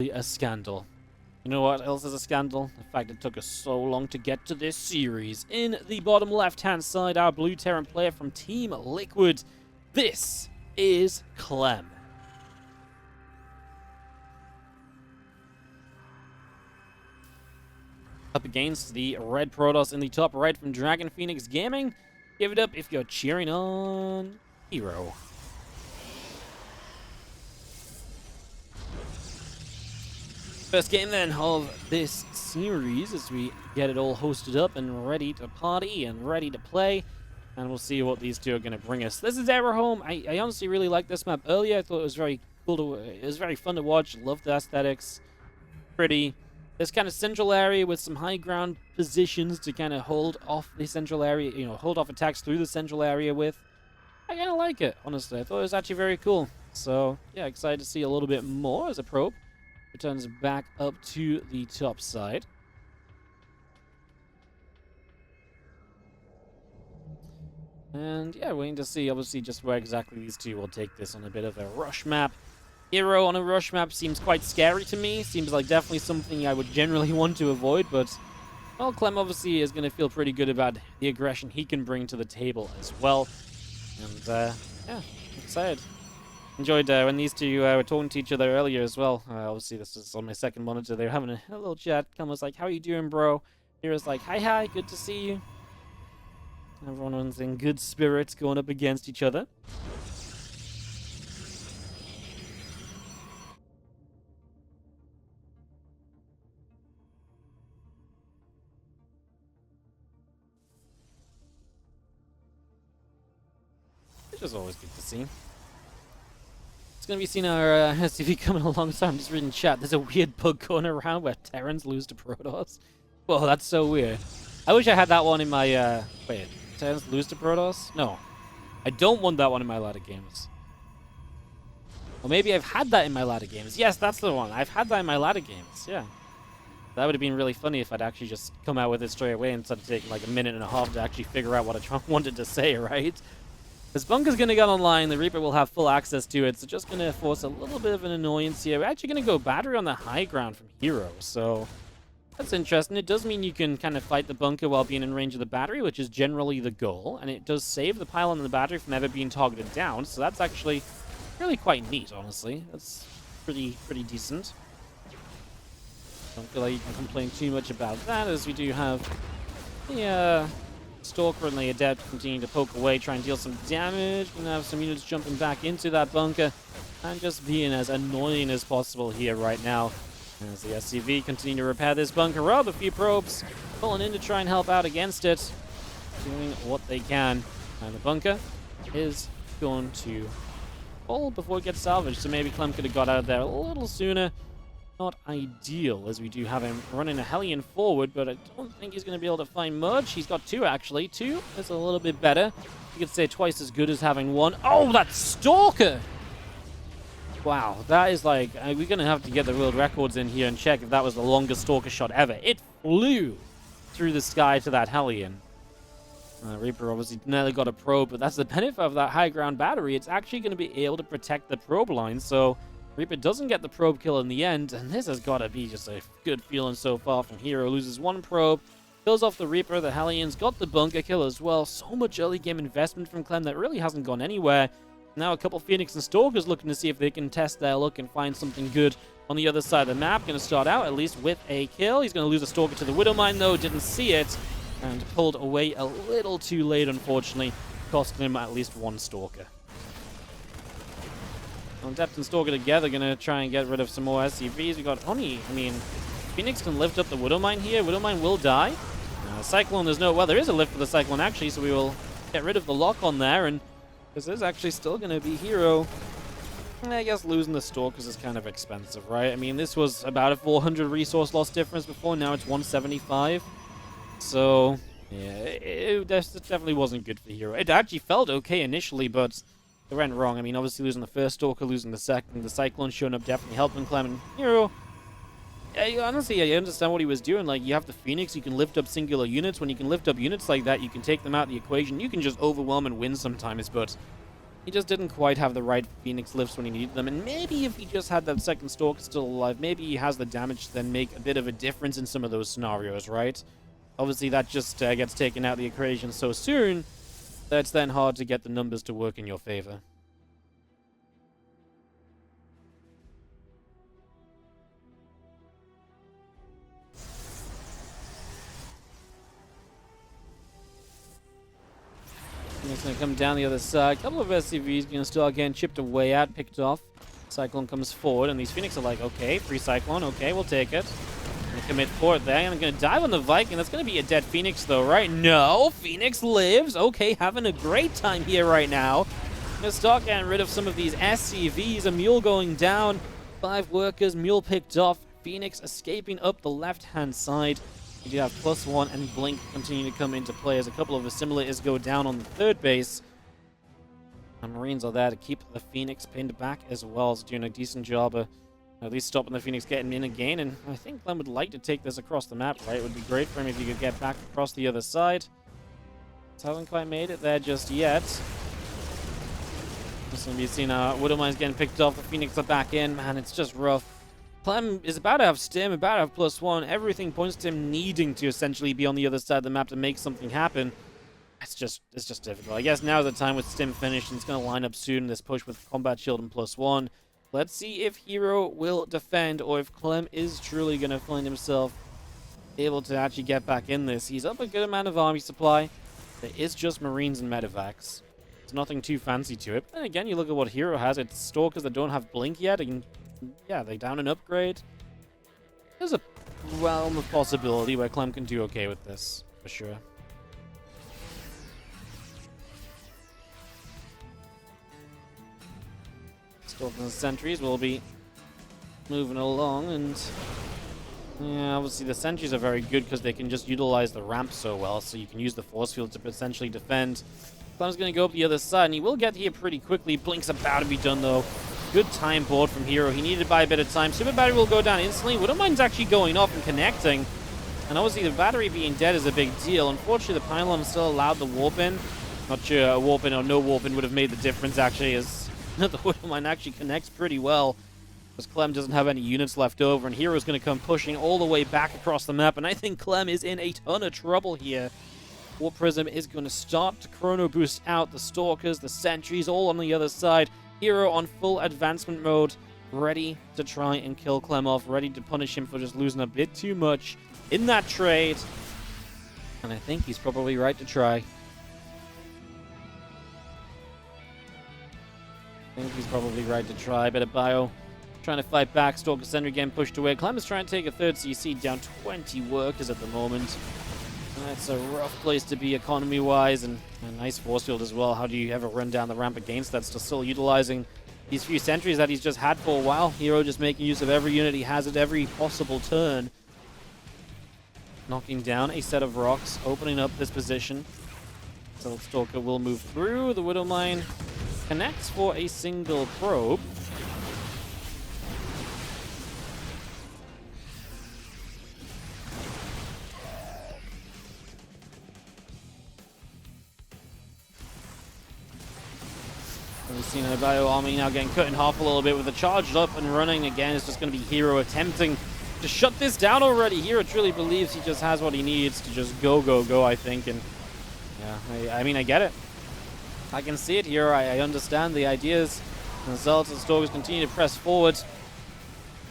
A scandal. You know what else is a scandal? The fact it took us so long to get to this series. In the bottom left-hand side, our blue Terran player from Team Liquid. This is Clem. Up against the red Protoss in the top right from Dragon Phoenix Gaming. Give it up if you're cheering on herO. First game then of this series as we get it all hosted up and ready to party and ready to play. And we'll see what these two are going to bring us. This is herO. I honestly really liked this map earlier. I thought it was very cool to, it was very fun to watch. Loved the aesthetics. Pretty. This kind of central area with some high ground positions to kind of hold off the central area, you know, hold off attacks through the central area with. I kind of like it, honestly. I thought it was actually very cool. So, yeah, excited to see a little bit more as a probe returns back up to the top side. And yeah, waiting to see obviously just where exactly these two will take this on a bit of a rush map. herO on a rush map seems quite scary to me. Seems like definitely something I would generally want to avoid, but well, Clem obviously is going to feel pretty good about the aggression he can bring to the table as well. And yeah, excited. Enjoyed when these two were talking to each other earlier as well. Obviously, this is on my second monitor. They were having a little chat. Clem was like, "How you doing, bro?" hero's like, "Hi, good to see you." Everyone's in good spirits going up against each other. Which is always good to see. Going to be seeing our SCV coming along, so I'm just reading chat. There's a weird bug going around where Terrans lose to Protoss. Well, that's so weird. I wish I had that one in my, wait, Terrans lose to Protoss? No. I don't want that one in my ladder games. Or maybe I've had that in my ladder games. Yes, that's the one. I've had that in my ladder games, yeah. That would have been really funny if I'd actually just come out with it straight away instead of taking like a minute and a half to actually figure out what I wanted to say, right? This bunker's going to get online, the Reaper will have full access to it, so just going to force a little bit of an annoyance here. We're actually going to go battery on the high ground from herO, so that's interesting. It does mean you can kind of fight the bunker while being in range of the battery, which is generally the goal, and it does save the pylon and the battery from ever being targeted down, so that's actually really quite neat, honestly. That's pretty decent. Don't feel like you can complain too much about that, as we do have the Stalker and the Adept continue to poke away, try and deal some damage. Gonna have some units jumping back into that bunker and just being as annoying as possible here right now. As the SCV continue to repair this bunker up, a few probes pulling in to try and help out against it, doing what they can. And the bunker is going to fall before it gets salvaged, so maybe Clem could have got out of there a little sooner. Not ideal, as we do have him running a Hellion forward, but I don't think he's going to be able to find much. He's got two, actually. Two is a little bit better. You could say twice as good as having one. Oh, that Stalker! Wow, that is like... we're going to have to get the world records in here and check if that was the longest Stalker shot ever. It flew through the sky to that Hellion. Reaper obviously nearly got a probe, but that's the benefit of that high ground battery. It's actually going to be able to protect the probe line, so Reaper doesn't get the probe kill in the end, and this has got to be just a good feeling so far from herO. Loses one probe, kills off the Reaper, the Hellion's got the bunker kill as well. So much early game investment from Clem that really hasn't gone anywhere. Now a couple Phoenix and Stalkers looking to see if they can test their luck and find something good on the other side of the map. Going to start out at least with a kill. He's going to lose a Stalker to the Widowmine though, didn't see it, and pulled away a little too late unfortunately, costing him at least one Stalker. Adept and Stalker together going to try and get rid of some more SCVs. We got Oni. I mean, Phoenix can lift up the Widowmine here. Widowmine will die. Cyclone, there's no... Well, there is a lift for the Cyclone, actually, so we will get rid of the lock on there. And this is actually still going to be herO. I guess losing the Stalkers is kind of expensive, right? I mean, this was about a 400 resource loss difference before. Now it's 175. So, yeah, it definitely wasn't good for herO. It actually felt okay initially, but it went wrong. I mean, obviously losing the first Stalker, losing the second, the Cyclone showing up definitely helping Clem. And herO, honestly, I understand what he was doing. Like, you have the Phoenix, you can lift up singular units. When you can lift up units like that, you can take them out of the equation. You can just overwhelm and win sometimes, but He just didn't quite have the right Phoenix lifts when he needed them, and maybe if he just had that second Stalker still alive, maybe he has the damage to then make a bit of a difference in some of those scenarios, right? Obviously, that just gets taken out of the equation so soon that it's then hard to get the numbers to work in your favor. And it's going to come down the other side. A couple of SCVs going to start getting chipped away at, picked off. Cyclone comes forward, and these Phoenix are like, okay, free Cyclone, okay, we'll take it. Gonna commit forward there, and I'm going to dive on the Viking. That's going to be a dead Phoenix, though, right? No, Phoenix lives. Okay, having a great time here right now. Gonna start getting rid of some of these SCVs. A Mule going down. 5 workers, Mule picked off. Phoenix escaping up the left-hand side. You do have +1 and Blink continue to come into play as a couple of assimilators go down on the third base. And Marines are there to keep the Phoenix pinned back as well. So doing a decent job of at least stopping the Phoenix getting in again. And I think Clem would like to take this across the map, right? It would be great for him if he could get back across the other side. Hasn't quite made it there just yet. Just going to be seeing Widowmine's getting picked off. The Phoenix are back in. Man, it's just rough. Clem is about to have Stim, about to have +1. Everything points to him needing to essentially be on the other side of the map to make something happen. It's just difficult. I guess now's the time with Stim finished, and it's going to line up soon. This push with Combat Shield and +1. Let's see if herO will defend, or if Clem is truly going to find himself able to actually get back in this. He's up a good amount of army supply. There is just Marines and Medivacs. There's nothing too fancy to it. And again, you look at what herO has. It's Stalkers that don't have Blink yet. And yeah, they down an upgrade. There's a realm of possibility where Clem can do okay with this, for sure. Stalkers and Sentries will be moving along, and yeah, obviously the Sentries are very good because they can just utilize the ramp so well, so you can use the force field to essentially defend. Clem's going to go up the other side, and he will get here pretty quickly. Blink's about to be done, though. Good time board from herO. He needed to buy a bit of time. Super Battery will go down instantly. Widowmine's actually going off and connecting. And obviously the battery being dead is a big deal. Unfortunately, the pylon still allowed the warp in. Not sure a warp in or no warp in would have made the difference, actually, as the Widowmine actually connects pretty well. Because Clem doesn't have any units left over, and herO's going to come pushing all the way back across the map. And I think Clem is in a ton of trouble here. Warp Prism is going to start to chrono boost out the Stalkers, the Sentries, all on the other side. herO on full advancement mode, ready to try and kill Clem off, ready to punish him for just losing a bit too much in that trade. And I think he's probably right to try. I think he's probably right to try. Bit of bio. Trying to fight back. Stalker Sentry getting pushed away. Clem is trying to take a third CC, down 20 workers at the moment. That's a rough place to be economy-wise, and a nice force field as well. How do you ever run down the ramp against that? Still utilizing these few sentries that he's just had for a while. herO just making use of every unit he has at every possible turn. Knocking down a set of rocks, opening up this position. So Stalker will move through. The Widowmine connects for a single probe. We've seen a bio army now getting cut in half a little bit with the charge up and running again. It's just going to be herO attempting to shut this down already. herO truly believes he just has what he needs to just go, I think. And yeah, I mean, I get it. I can see it here. I understand the ideas. And the Zealots and Stalkers continue to press forward.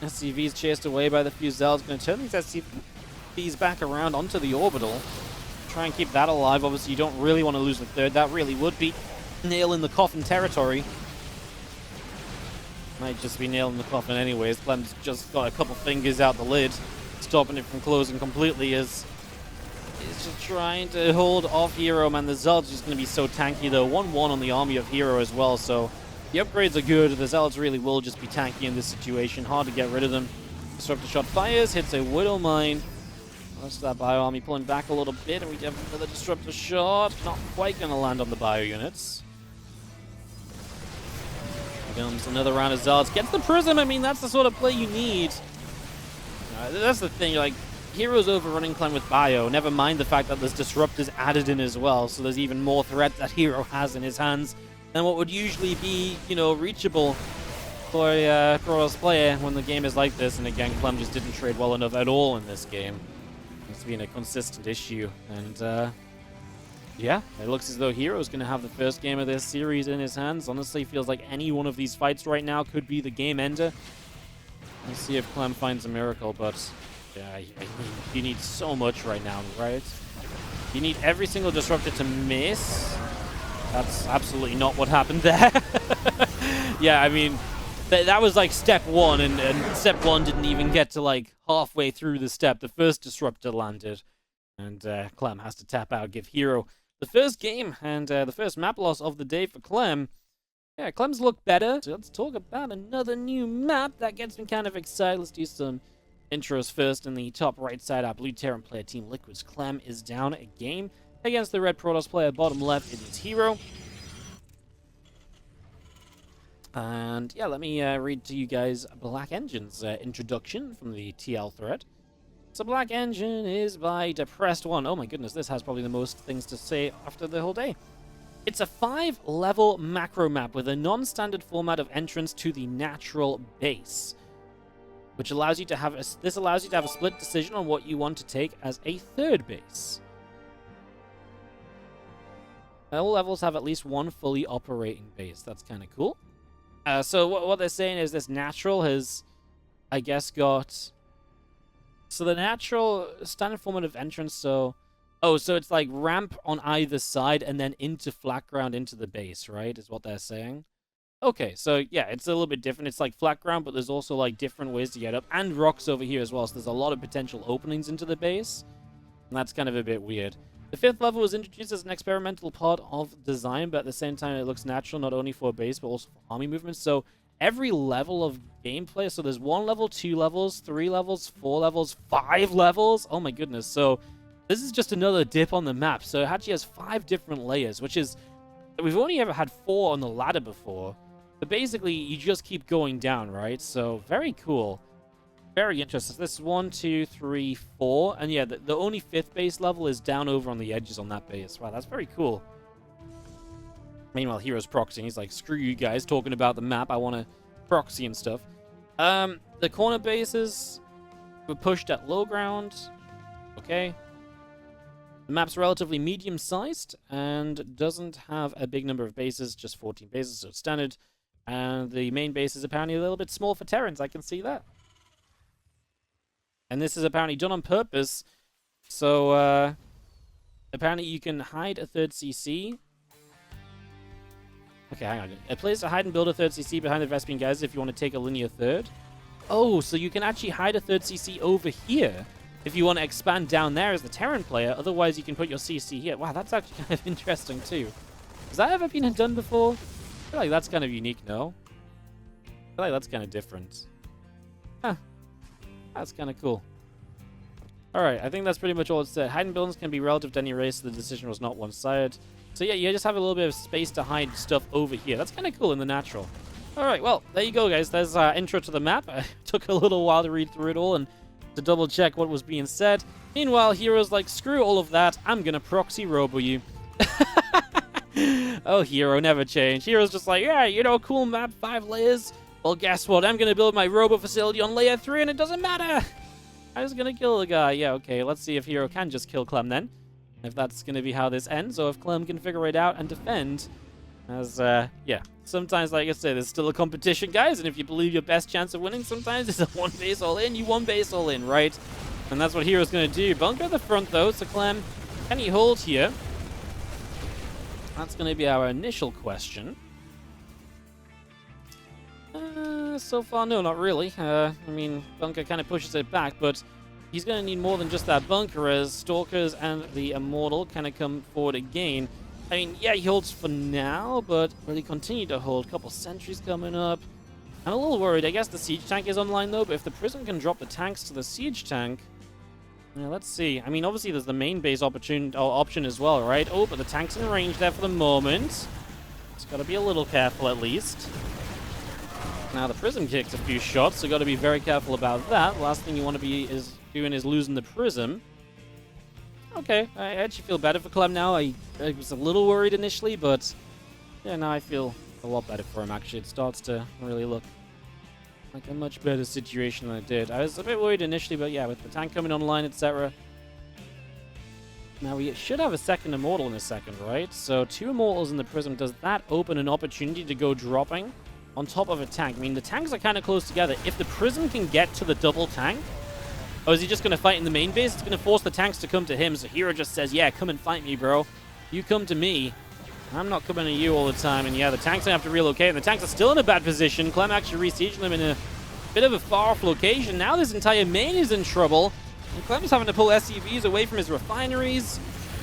SCV's chased away by the few Zealots. Going to turn these SCVs back around onto the orbital. Try and keep that alive. Obviously, you don't really want to lose the third. That really would be nail in the coffin territory. Might just be nail in the coffin anyways. Clem's just got a couple fingers out the lid, stopping it from closing completely as he's just trying to hold off herO, man. The Zealot's just going to be so tanky though. 1-1 on the army of herO as well, so the upgrades are good. The Zealots really will just be tanky in this situation. Hard to get rid of them. Disruptor shot fires, hits a Widowmine. Most of that bio army pulling back a little bit, and we have another disruptor shot. Not quite going to land on the bio units. Comes another round of Zealots. Gets the Prism. I mean, that's the sort of play you need. That's the thing. Like, herO's overrunning Clem with bio. Never mind the fact that there's disruptors added in as well. So there's even more threat that herO has in his hands. than what would usually be, you know, reachable for a Protoss player when the game is like this. And again, Clem just didn't trade well enough at all in this game. It's been a consistent issue. And yeah, it looks as though herO's going to have the first game of this series in his hands. Honestly, feels like any one of these fights right now could be the game ender. Let's see if Clem finds a miracle, but yeah, you need so much right now, right? You need every single disruptor to miss. That's absolutely not what happened there. Yeah, I mean, that was like step one, and step one didn't even get to like halfway through the step. The first disruptor landed, and Clem has to tap out, give herO the first game, and the first map loss of the day for Clem. Yeah, Clem's looked better. So let's talk about another new map. That gets me kind of excited. Let's do some intros first. In the top right side, our blue Terran player Team Liquid's Clem is down a game against the red Protoss player. Bottom left, it is herO. And yeah, let me read to you guys Black Engine's introduction from the TL thread. So Black Engine is by Depressed One. Oh my goodness, this has probably the most things to say after the whole day. It's a 5-level macro map with a non-standard format of entrance to the natural base, which allows you to have a split decision on what you want to take as a third base. All levels have at least one fully operating base. That's kind of cool. So what they're saying is this natural has, I guess, got... So the natural standard format of entrance, so... Oh, so it's like ramp on either side and then into flat ground into the base, right? Is what they're saying. Okay, so yeah, it's a little bit different. It's like flat ground, but there's also like different ways to get up. And rocks over here as well, so there's a lot of potential openings into the base. And that's kind of a bit weird. The 5th level was introduced as an experimental part of design, but at the same time it looks natural not only for base, but also for army movements. So every level of gameplay, so there's 1 level, 2 levels, 3 levels, 4 levels, 5 levels. Oh my goodness. So this is just another dip on the map. So it actually has 5 different layers, which is... We've only ever had 4 on the ladder before. But basically, you just keep going down, right? So, very cool. Very interesting. So this is 1, 2, 3, 4. And yeah, the only 5th base level is down over on the edges on that base. Wow, that's very cool. Meanwhile, herO's proxying. He's like, screw you guys talking about the map. I want to proxy and stuff. The corner bases were pushed at low ground. Okay. The map's relatively medium-sized and doesn't have a big number of bases, just 14 bases, so it's standard. And the main base is apparently a little bit small for Terrans, I can see that. And this is apparently done on purpose, so apparently you can hide a 3rd CC. Okay, hang on. A place to hide and build a 3rd CC behind the Vespene guys if you want to take a linear 3rd. Oh, so you can actually hide a 3rd CC over here if you want to expand down there as the Terran player. Otherwise, you can put your CC here. Wow, that's actually kind of interesting, too. Has that ever been done before? I feel like that's kind of unique, no? I feel like that's kind of different. Huh. That's kind of cool. Alright, I think that's pretty much all it said. Hiding buildings can be relative to any race, so the decision was not one-sided. So yeah, you just have a little bit of space to hide stuff over here. That's kind of cool in the natural. Alright, well, there you go, guys. There's our intro to the map. It took a little while to read through it all and to double check what was being said. Meanwhile, herO's like, screw all of that. I'm gonna proxy robo you. Oh, herO, never change. herO's just like, yeah, you know, cool map, 5 layers. Well, guess what? I'm gonna build my robo facility on layer 3 and it doesn't matter. I was gonna kill the guy. Yeah, okay, let's see if herO can just kill Clem then. If that's gonna be how this ends, or if Clem can figure it out and defend. As, yeah. Sometimes, like I said, there's still a competition, guys, and if you believe your best chance of winning, sometimes it's a 1 base all in, you 1 base all in, right? And that's what herO's gonna do. Bunker at the front, though, so Clem, can he hold here? That's gonna be our initial question. So far, no, not really. I mean, Bunker kind of pushes it back, but he's going to need more than just that bunker as Stalkers and the Immortal kind of come forward again. I mean, yeah, he holds for now, but will he continue to hold? A couple sentries coming up. I'm a little worried. I guess the siege tank is online, though, but if the Prism can drop the tanks to the siege tank... Yeah, let's see. I mean, obviously, there's the main base option as well, right? Oh, but the tank's in range there for the moment. It's got to be a little careful, at least. Now, the Prism kicks a few shots, so got to be very careful about that. Last thing you want to be doing is losing the Prism. Okay, I actually feel better for Clem now. I was a little worried initially, but Yeah, now I feel a lot better for him, actually. It starts to really look like a much better situation than it did. I was a bit worried initially, but yeah, with the tank coming online, etc. Now, we should have a second Immortal in a second, right? So, 2 Immortals in the Prism. Does that open an opportunity to go dropping on top of a tank? I mean, the tanks are kind of close together. If the Prism can get to the double tank, or is he just going to fight in the main base? It's going to force the tanks to come to him. So, herO just says, yeah, come and fight me, bro. You come to me. I'm not coming to you all the time. And yeah, the tanks don't have to relocate. And the tanks are still in a bad position. Clem actually resieging them in a bit of a far-off location. Now this entire main is in trouble. And Clem's having to pull SCVs away from his refineries.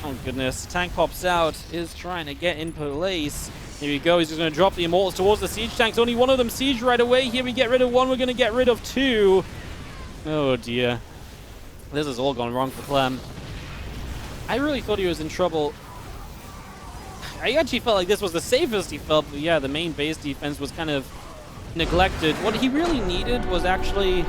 Oh, goodness. Tank pops out. Is trying to get in place. Here we go. He's just going to drop the Immortals towards the siege tanks. Only one of them siege right away. Here we get rid of one. We're going to get rid of 2. Oh, dear. This has all gone wrong for Clem. I really thought he was in trouble. I actually felt like this was the safest he felt, but yeah, the main base defense was kind of neglected. What he really needed was actually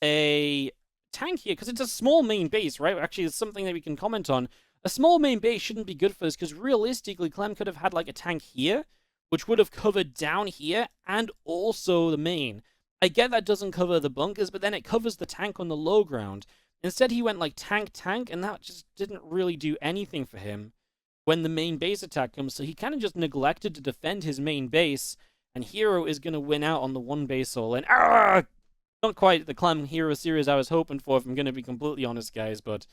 a tank here, because it's a small main base, right? Actually, it's something that we can comment on. A small main base shouldn't be good for this, because realistically, Clem could have had like a tank here, which would have covered down here, and also the main. I get that doesn't cover the bunkers, but then it covers the tank on the low ground. Instead, he went like tank, and that just didn't really do anything for him when the main base attack comes. So he kind of just neglected to defend his main base, and herO is going to win out on the 1 base all in. Not quite the Clem herO series I was hoping for, if I'm going to be completely honest, guys, but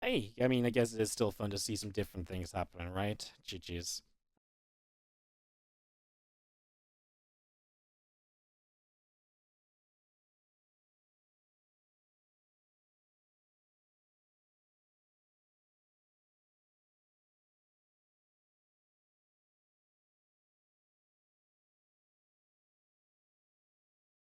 hey, I mean, I guess it is still fun to see some different things happening, right? GG's.